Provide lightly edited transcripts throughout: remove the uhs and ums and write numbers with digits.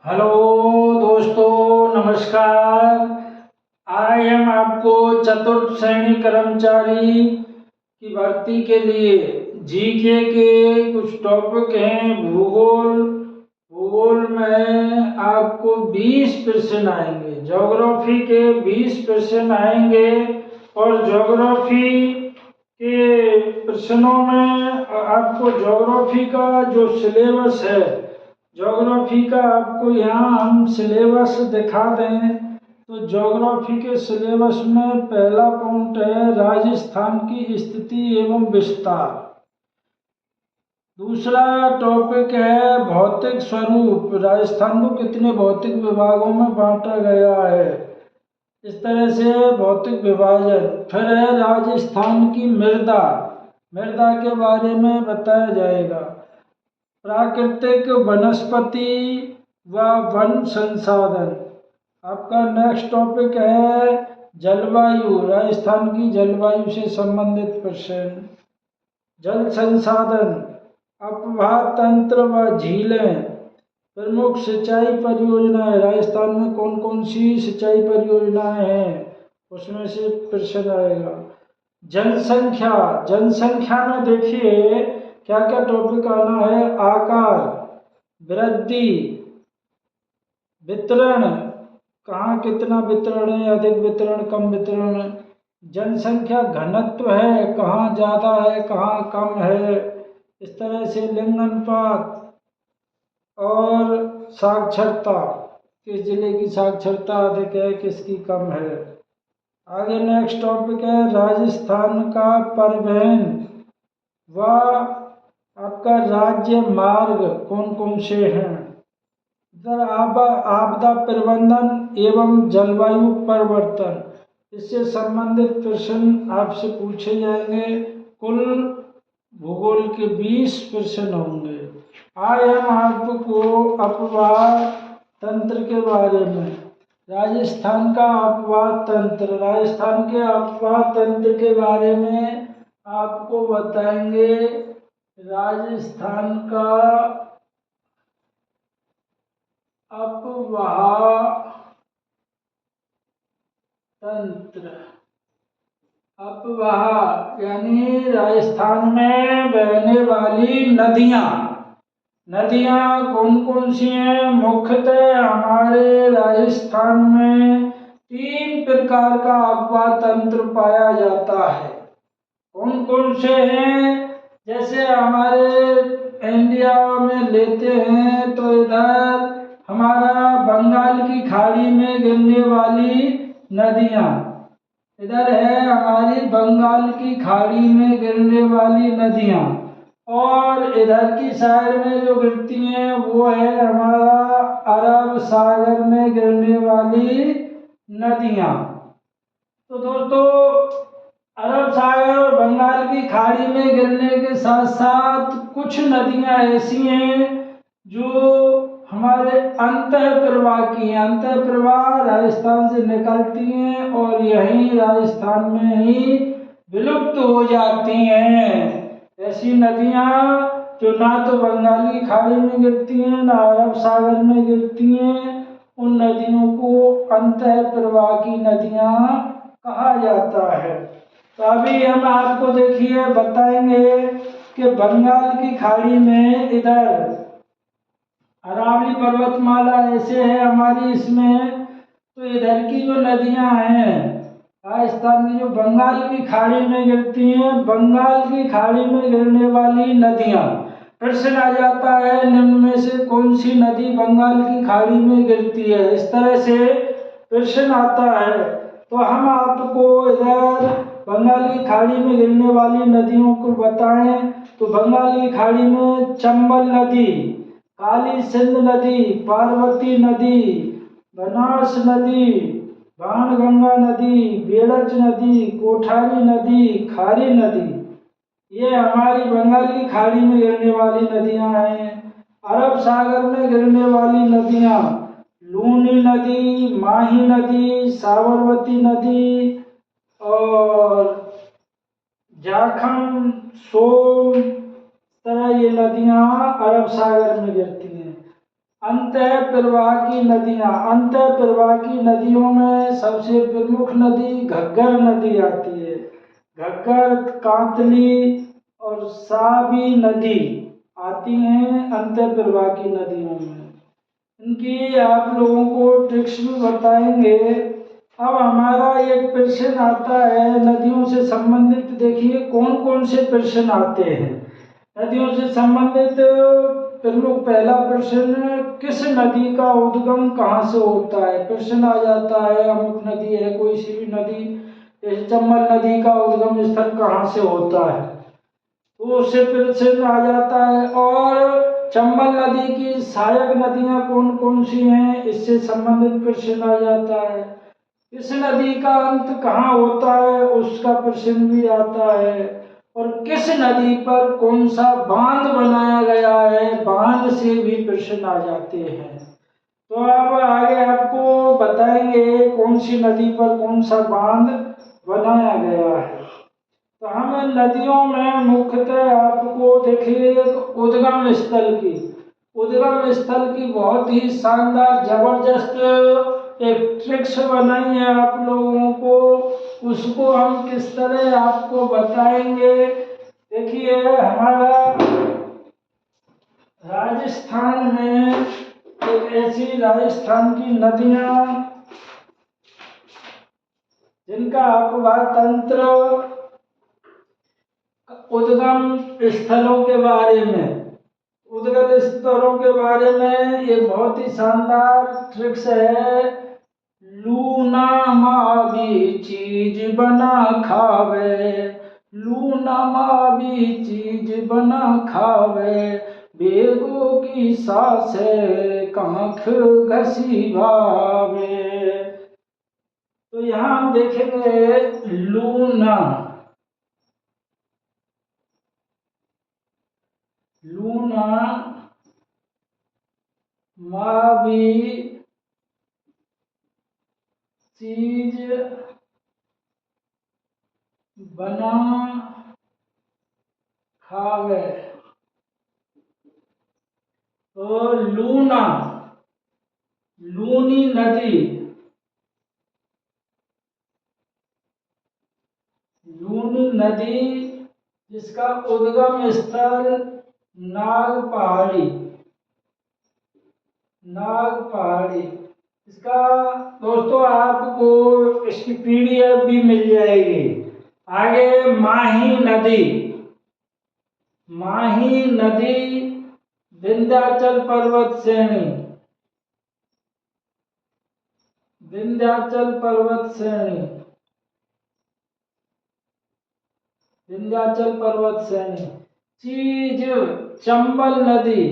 Hello दोस्तों, नमस्कार। आज हम आपको चतुर्थ श्रेणी कर्मचारी की भर्ती के लिए जीके के कुछ टॉपिक हैं। भूगोल में आपको 20 प्रश्न आएंगे, ज्योग्राफी के 20 प्रश्न आएंगे और ज्योग्राफी के प्रश्नों में आपको ज्योग्राफी का जो सिलेबस है, ज्योग्राफी का आपको यहाँ हम सिलेबस दिखा दें तो ज्योग्राफी के सिलेबस में पहला पॉइंट है राजस्थान की स्थिति एवं विस्तार। दूसरा टॉपिक है भौतिक स्वरूप, राजस्थान को कितने भौतिक विभागों में बांटा गया है, इस तरह से भौतिक विभाजन। फिर है राजस्थान की मृदा, मृदा के बारे में बताया जाएगा। प्राकृतिक वनस्पति व वन संसाधन। आपका नेक्स्ट टॉपिक है जलवायु, राजस्थान की जलवायु से संबंधित प्रश्न। जल संसाधन, अपवाह तंत्र व झीलें। प्रमुख सिंचाई परियोजनाएं, राजस्थान में कौन कौन सी सिंचाई परियोजनाएं हैं, उसमें से प्रश्न आएगा। जनसंख्या, जनसंख्या में देखिए क्या क्या टॉपिक आना है। आकार, वृद्धि, वितरण, कहाँ कितना वितरण है, अधिक वितरण, कम वितरण। जनसंख्या घनत्व है, कहाँ ज़्यादा है, कहाँ कम है, इस तरह से। लिंग अनुपात और साक्षरता, किस जिले की साक्षरता अधिक है, किसकी कम है। आगे नेक्स्ट टॉपिक है राजस्थान का परिवहन व आपका राज्य मार्ग कौन कौन से हैं। इधर आपदा प्रबंधन एवं जलवायु परिवर्तन, इससे संबंधित प्रश्न आपसे पूछे जाएंगे। कुल भूगोल के 20 प्रश्न होंगे। आज हम आपको अपवाह तंत्र के बारे में, राजस्थान का अपवाह तंत्र, राजस्थान के अपवाह तंत्र के बारे में आपको बताएंगे। राजस्थान का अपवाह तंत्र, अपवाह यानी राजस्थान में बहने वाली नदियाँ। नदियाँ कौन कौन सी हैं? मुख्यतः हमारे राजस्थान में 3 प्रकार का अपवाह तंत्र पाया जाता है। कौन कौन से हैं? जैसे हमारे इंडिया में लेते हैं तो इधर हमारा बंगाल की खाड़ी में गिरने वाली नदियाँ, इधर है हमारी बंगाल की खाड़ी में गिरने वाली नदियाँ, और इधर की साइड में जो गिरती हैं वो है हमारा अरब सागर में गिरने वाली नदियाँ। तो दोस्तों, अरब सागर और बंगाल की खाड़ी में गिरने के साथ साथ कुछ नदियाँ ऐसी हैं जो हमारे अंतः प्रवाह की हैं। अंतः प्रवाह राजस्थान से निकलती हैं और यहीं राजस्थान में ही विलुप्त हो जाती हैं। ऐसी नदियाँ जो ना तो बंगाल की खाड़ी में गिरती हैं ना अरब सागर में गिरती हैं, उन नदियों को अंतः प्रवाह की नदियाँ कहा जाता है। तो अभी हम आपको देखिए बताएंगे कि बंगाल की खाड़ी में इधर अरावली पर्वतमाला ऐसे है हमारी, इसमें तो इधर की जो नदियां हैं राजस्थान की, जो बंगाल की खाड़ी में गिरती हैं, बंगाल की खाड़ी में गिरने वाली नदियां। प्रश्न आ जाता है निम्न में से कौन सी नदी बंगाल की खाड़ी में गिरती है, इस तरह से प्रश्न आता है। तो हम आपको इधर बंगाल की खाड़ी में गिरने वाली नदियों को बताएं तो बंगाल की खाड़ी में चंबल नदी, काली सिंध नदी, पार्वती नदी, बनास नदी, बाणगंगा नदी, बेड़च नदी, कोठारी नदी, खारी नदी, ये हमारी बंगाल की खाड़ी में गिरने वाली नदियां हैं। अरब सागर में गिरने वाली नदियां लूनी नदी, माही नदी, साबरमती नदी और जाखम, सोम, तरह ये नदियां अरब सागर में गिरती हैं। अंतः प्रवाह की नदियाँ। अंतः प्रवाह की नदियों में सबसे प्रमुख नदी घग्गर नदी आती है। घग्गर, कांतली और साबी नदी आती हैं अंतः प्रवाह की नदियों में। इनकी आप लोगों को ट्रिक्स भी बताएंगे। अब हमारा एक प्रश्न आता है नदियों से संबंधित। देखिए कौन कौन से प्रश्न आते हैं नदियों से संबंधित। प्रमुख पहला प्रश्न, किस नदी का उद्गम कहाँ से होता है। प्रश्न आ जाता है अमुक नदी है, कोई सी भी नदी, जैसे चंबल नदी का उद्गम स्थल कहाँ से होता है, तो उससे प्रश्न आ जाता है। और चंबल नदी की सहायक नदियां कौन कौन सी हैं, इससे संबंधित प्रश्न आ जाता है। इस नदी का अंत कहाँ होता है, उसका प्रश्न भी आता है। और किस नदी पर कौन सा बांध बनाया गया है, बांध से भी प्रश्न आ जाते हैं। तो अब आगे आपको बताएंगे कौन सी नदी पर कौन सा बांध बनाया गया है। तो हम नदियों में मुख्यतः आपको देखिए उद्गम स्थल की बहुत ही शानदार जबरदस्त एक ट्रिक्स बनाई है आप लोगों को। उसको हम किस तरह आपको बताएंगे। देखिए हमारा राजस्थान में एक ऐसी राजस्थान की नदियां जिनका अफवाह तंत्र उद्गम स्थलों के बारे में एक बहुत ही शानदार ट्रिक्स है। लूना मावी चीज बना खावे, लूना मावी चीज बना खावे, बेगो की सासे कांख घसी भावे। तो यहाँ हम देखेंगे लूना मावी चीज बना खावे। तो लूनी नदी जिसका उद्गम स्थल नाग पहाड़ी। इसका दोस्तों आपको इसकी PDF भी मिल जाएगी। आगे माही नदी विंध्याचल पर्वत श्रेणी, चीज चंबल नदी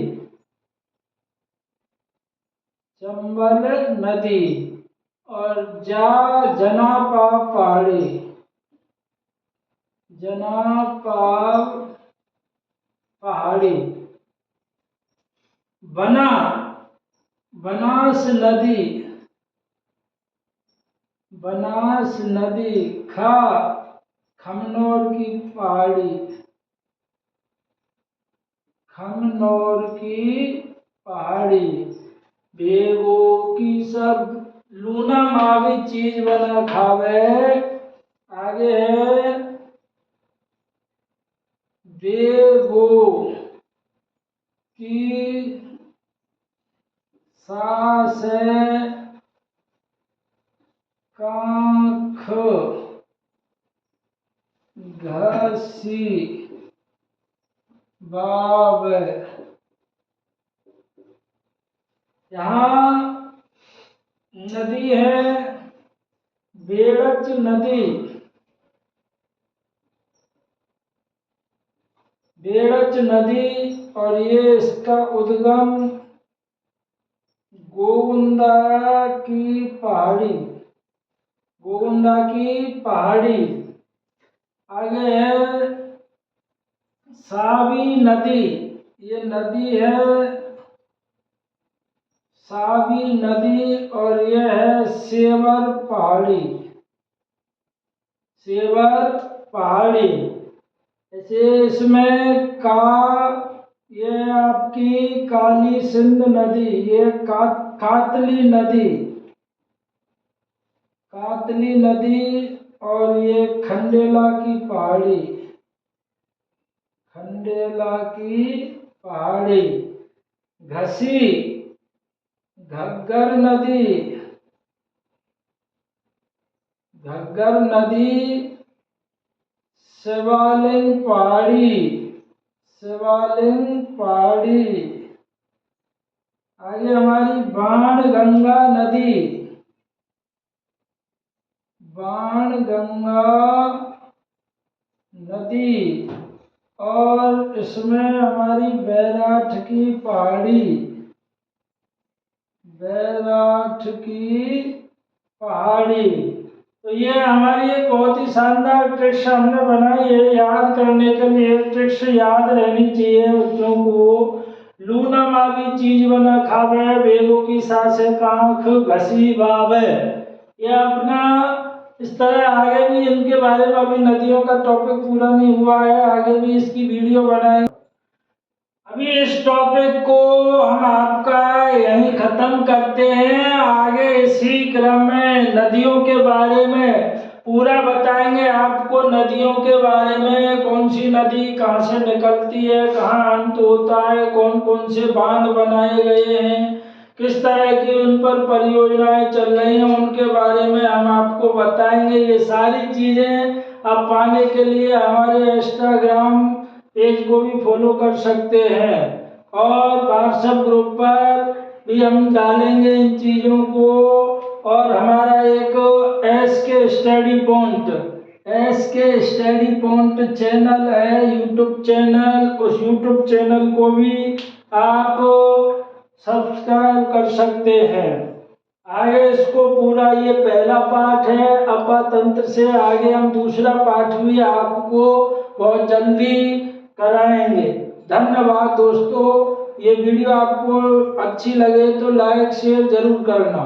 और जनापा पहाड़ी। बनास नदी खमनोर की पहाड़ी। बेगो की सब लूना मावी चीज बना खावे। आगे है बेगो की सास कांख घसी बाब। यहाँ नदी है बेड़च नदी और ये इसका उद्गम गोविंदा की पहाड़ी। आगे है सावी नदी, ये नदी है सावी नदी और यह है सेवर पहाड़ी। ऐसे इसमें का ये आपकी काली सिंध नदी, ये कातली नदी, कातली नदी, और ये खंडेला की पहाड़ी, खंडेला की पहाड़ी, घसी, घग्गर नदी, घग्गर नदी, शिवालिंग पहाड़ी, शिवालिंग पहाड़ी। आगे हमारी बाणगंगा नदी, बाणगंगा नदी, और इसमें हमारी बैराठ की पहाड़ी, बैराठ की पहाड़ी। तो ये हमारी एक बहुत ही शानदार ट्रिक्स हमने बनाई है याद करने के लिए। ट्रिक्स याद रहनी चाहिए बच्चों को। लूना मावी चीज बना खावे, बेगों की सासे कांख घसी बावे। ये अपना इस तरह आगे भी इनके बारे में, अभी नदियों का टॉपिक पूरा नहीं हुआ है, आगे भी इसकी वीडियो बनाएंगे। अभी इस टॉपिक को हम आपका यहीं खत्म करते हैं। आगे इसी क्रम में नदियों के बारे में पूरा बताएंगे आपको। नदियों के बारे में, कौन सी नदी कहाँ से निकलती है, कहाँ अंत होता है, कौन कौन से बांध बनाए गए हैं, किस तरह की उन पर परियोजनाएं चल रही हैं, उनके बारे में हम आपको बताएंगे। ये सारी चीजें आप पाने के लिए हमारे इंस्टाग्राम पेज को भी फॉलो कर सकते हैं, और व्हाट्सएप ग्रुप पर भी हम डालेंगे इन चीज़ों को। और हमारा एक SK study point, SK study point channel है, यूट्यूब चैनल। उस यूट्यूब चैनल को भी आप सब्सक्राइब कर सकते हैं। आगे इसको पूरा, ये पहला पार्ट है अपातंत्र से, आगे हम दूसरा पार्ट भी आपको बहुत जल्दी कराएंगे। धन्यवाद दोस्तों। ये वीडियो आपको अच्छी लगे तो लाइक शेयर जरूर करना।